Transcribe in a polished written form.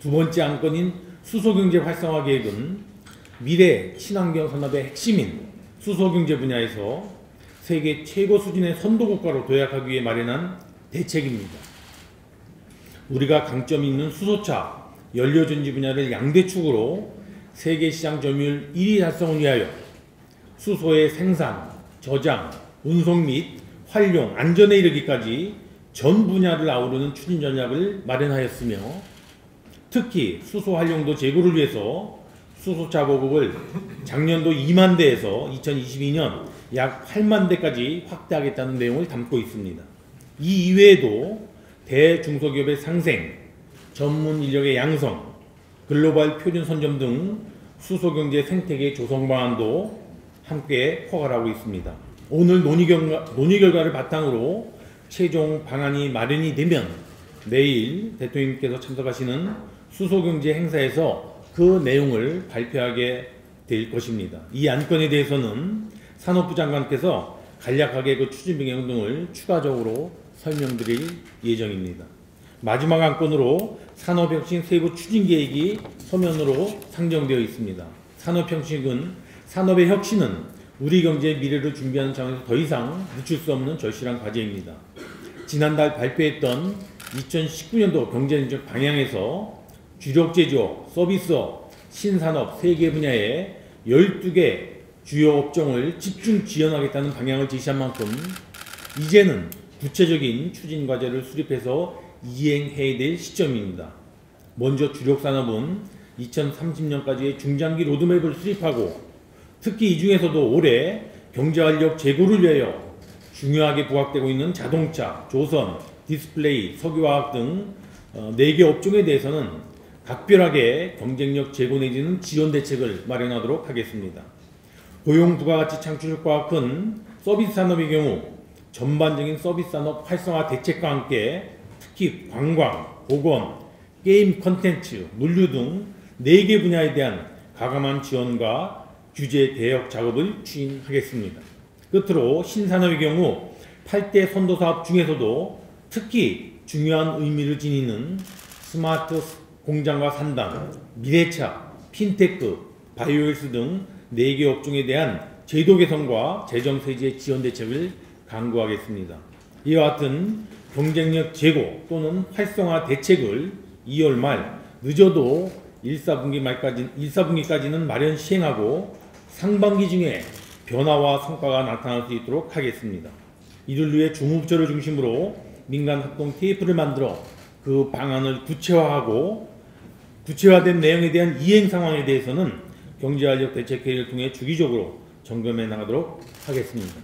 두 번째 안건인 수소경제 활성화 계획은 미래 친환경 산업의 핵심인 수소경제 분야에서 세계 최고 수준의 선도국가로 도약하기 위해 마련한 대책입니다. 우리가 강점이 있는 수소차, 연료전지 분야를 양대축으로 세계시장 점유율 1위 달성을 위하여 수소의 생산, 저장, 운송 및 활용, 안전에 이르기까지 전 분야를 아우르는 추진 전략을 마련하였으며 특히 수소 활용도 제고를 위해서 수소차 보급을 작년도 2만 대에서 2022년 약 8만 대까지 확대하겠다는 내용을 담고 있습니다. 이 이외에도 대중소기업의 상생, 전문 인력의 양성, 글로벌 표준 선점 등 수소경제 생태계 조성 방안도 함께 포괄하고 있습니다. 오늘 논의 결과를 바탕으로 최종 방안이 마련이 되면 내일 대통령님께서 참석하시는 수소경제 행사에서 그 내용을 발표하게 될 것입니다. 이 안건에 대해서는 산업부 장관께서 간략하게 그 추진 배경 등을 추가적으로 설명드릴 예정입니다. 마지막 안건으로 산업혁신 세부 추진계획이 서면으로 상정되어 있습니다. 산업의 혁신은 우리 경제의 미래를 준비하는 차원에서 더 이상 늦출 수 없는 절실한 과제입니다. 지난달 발표했던 2019년도 경제정책 방향에서 주력제조업, 서비스업, 신산업 3개 분야에 12개 주요 업종을 집중 지원하겠다는 방향을 제시한 만큼 이제는 구체적인 추진 과제를 수립해서 이행해야 될 시점입니다. 먼저 주력산업은 2030년까지의 중장기 로드맵을 수립하고 특히 이 중에서도 올해 경제활력 재고를 위하여 중요하게 부각되고 있는 자동차, 조선, 디스플레이, 석유화학 등 4개 업종에 대해서는 각별하게 경쟁력 제고 내지는 지원 대책을 마련하도록 하겠습니다. 고용 부가가치 창출 효과가 큰 서비스 산업의 경우 전반적인 서비스 산업 활성화 대책과 함께 특히 관광, 보건, 게임 콘텐츠, 물류 등 4개 분야에 대한 가감한 지원과 규제 대역 작업을 추진하겠습니다. 끝으로 신산업의 경우 8대 선도사업 중에서도 특히 중요한 의미를 지니는 스마트 공장과 산단, 미래차, 핀테크, 바이오헬스 등 4개 업종에 대한 제도 개선과 재정 세제 지원 대책을 강구하겠습니다. 이와 같은 경쟁력 제고 또는 활성화 대책을 2월 말 늦어도 1사분기까지는 마련 시행하고 상반기 중에 변화와 성과가 나타날 수 있도록 하겠습니다. 이를 위해 중후부처를 중심으로 민간 합동 TF를 만들어 그 방안을 구체화된 내용에 대한 이행 상황에 대해서는 경제활력 대책회의를 통해 주기적으로 점검해 나가도록 하겠습니다.